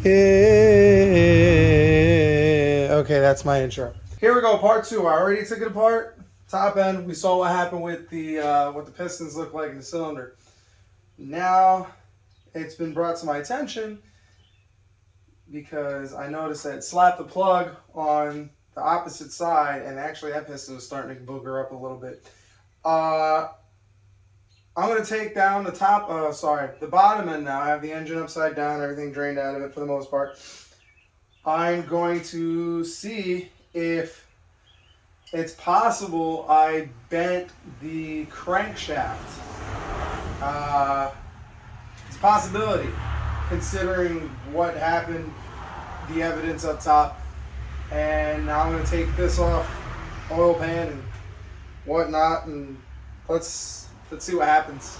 Okay, that's my intro. Here we go, part two. I already took it apart. Top end, we saw what happened with the what the pistons look like in the cylinder. Now it's been brought to my attention because I noticed that it slapped the plug on the opposite side, and actually that piston was starting to booger up a little bit. I'm going to take down the the bottom end now. I have the engine upside down, everything drained out of it for the most part. I'm going to see if it's possible I bent the crankshaft. It's a possibility, considering what happened, the evidence up top. And now I'm going to take this off, oil pan and whatnot, and let's see what happens.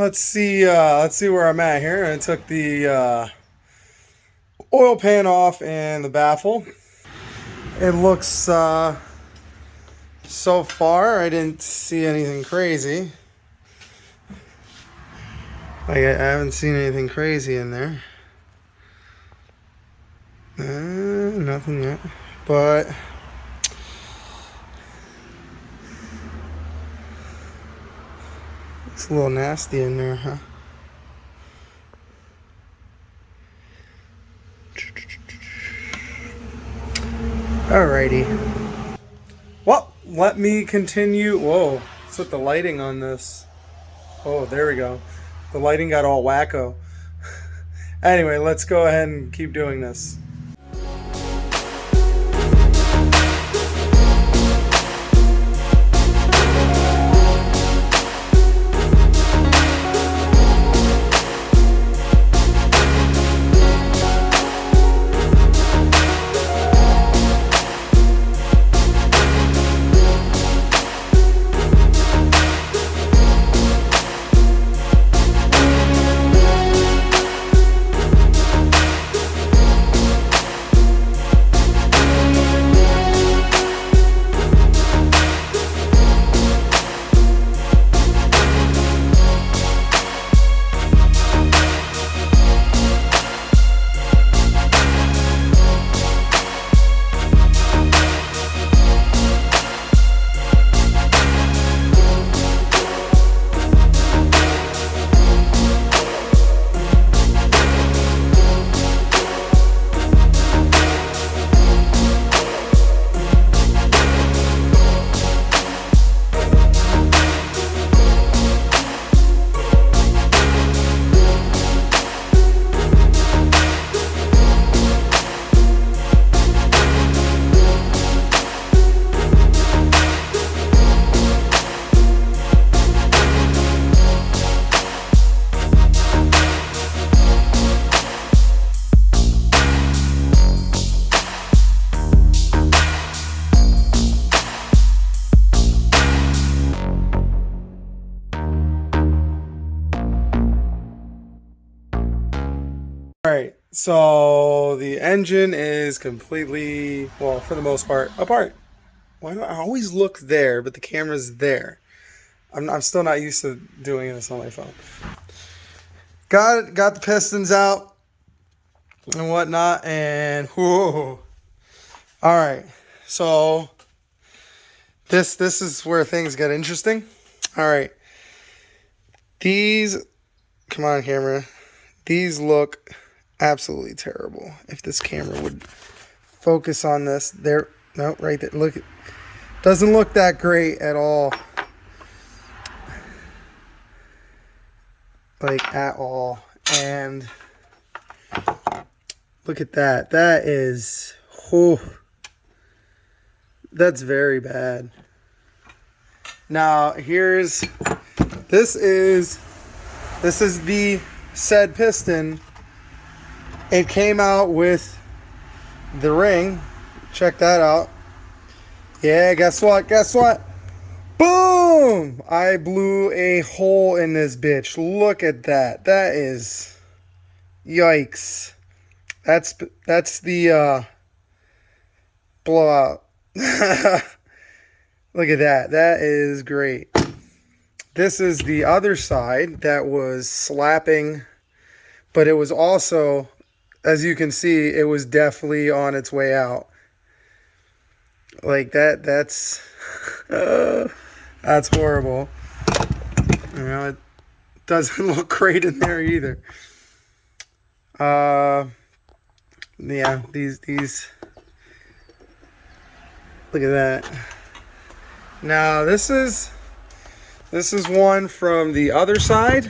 Let's see where I'm at here. I took the oil pan off and the baffle. It looks so far I didn't see anything crazy. Like I haven't seen anything crazy in there. Nothing yet, but it's a little nasty in there, huh? Alrighty. Well, let me continue. Whoa, what's with the lighting on this? Oh, there we go. The lighting got all wacko. Anyway, let's go ahead and keep doing this. Alright, so the engine is completely, well, for the most part, apart. Why do I always look there, but the camera's there? I'm still not used to doing this on my phone. got the pistons out and whatnot, and whoa. All right, so this is where things get interesting. All right, these, come on camera, these look absolutely terrible. If this camera would focus on this, there, no, right there, look, it doesn't look that great at all. Like at all. And look at that. That is, oh, that's very bad. Now here's, this is the said piston. It came out with the ring. Check that out. Yeah, guess what? Guess what? Boom! I blew a hole in this bitch. Look at that. That is, yikes. That's the blowout. Look at that. That is great. This is the other side that was slapping, but it was also, as you can see, it was definitely on its way out. Like that, that's that's horrible. You know, it doesn't look great in there either. Yeah, these look at that. Now this is one from the other side.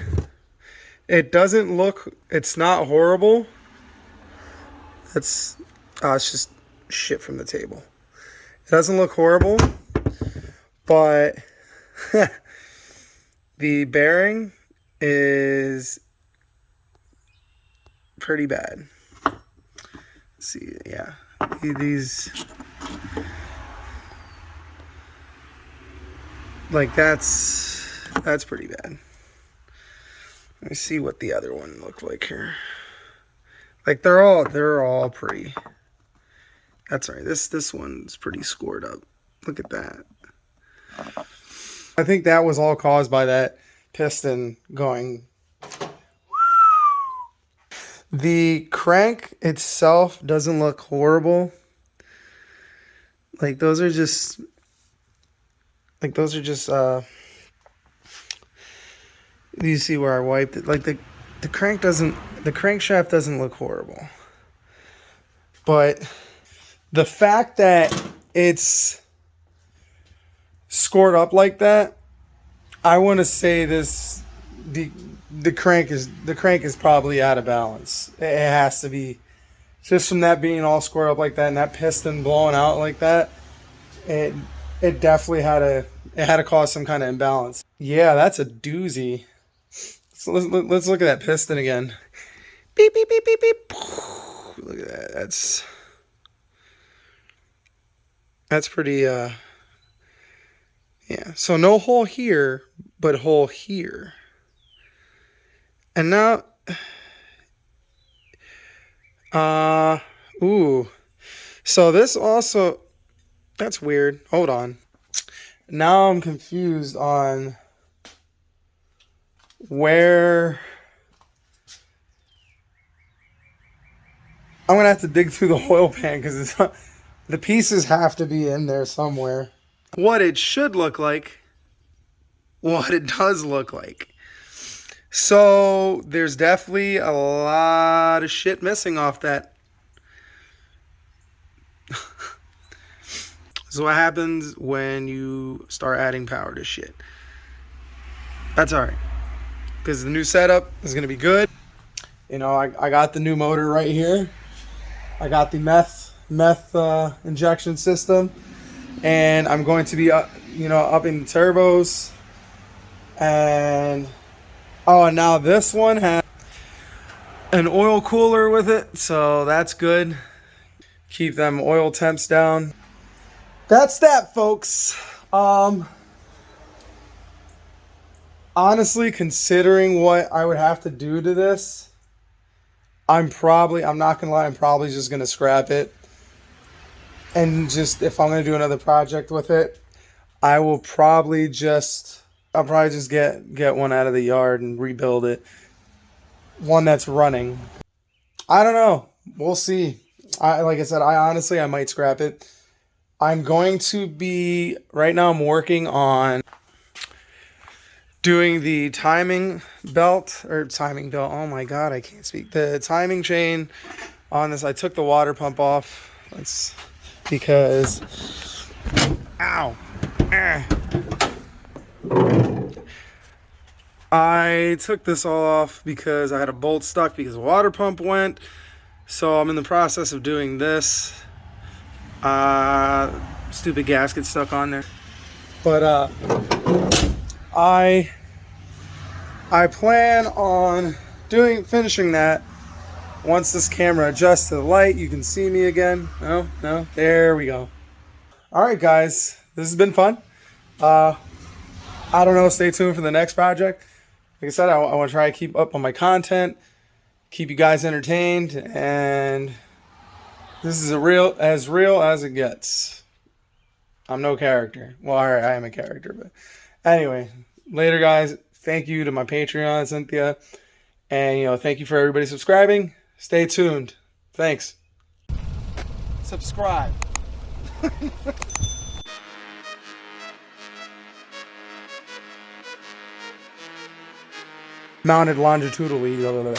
It doesn't look, it's not horrible. It's just shit from the table. It doesn't look horrible, but the bearing is pretty bad. Let's see, yeah, these, like that's pretty bad. Let me see what the other one looked like here. Like they're all pretty. That's all right. This one's pretty scored up. Look at that. I think that was all caused by that piston going. The crank itself doesn't look horrible. Like those are just you see where I wiped it. Like the crankshaft doesn't look horrible. But the fact that it's scored up like that, I want to say the crank is probably out of balance. It has to be, just from that being all scored up like that and that piston blowing out like that. It definitely had to cause some kind of imbalance. Yeah, that's a doozy. So let's look at that piston again. Beep beep beep beep beep. Look at that. That's pretty, yeah. So no hole here, but hole here. And now, ooh. So this also, that's weird. Hold on. Now I'm confused on where. I'm going to have to dig through the oil pan because it's not, the pieces have to be in there somewhere. What it should look like, what it does look like. So there's definitely a lot of shit missing off that. This is what happens when you start adding power to shit. That's all right, because the new setup is going to be good. You know, I got the new motor right here. I got the meth injection system, and I'm going to be upping the turbos. And oh, now this one has an oil cooler with it, so that's good. Keep them oil temps down. That's that, folks. Honestly, considering what I would have to do to this, I'm not gonna lie, I'm probably just gonna scrap it. And just, if I'm gonna do another project with it, I'll probably just get one out of the yard and rebuild it. one that's running. I don't know. We'll see. Like I said, I might scrap it. I'm going to be, right now I'm working on doing the timing belt, oh my god, I can't speak. The timing chain on this. I took the water pump off. That's because, ow. I took this all off because I had a bolt stuck because the water pump went. So I'm in the process of doing this. Stupid gasket stuck on there. But I plan on finishing that once this camera adjusts to the light. You can see me again. No, there we go. All right, guys, this has been fun. I don't know. Stay tuned for the next project. Like I said, I want to try to keep up on my content, keep you guys entertained, and this is as real as it gets. I'm no character. Well, I am a character, but anyway, later, guys. Thank you to my Patreon, Cynthia, and thank you for everybody subscribing. Stay tuned. Thanks. Subscribe. Mounted longitudinally.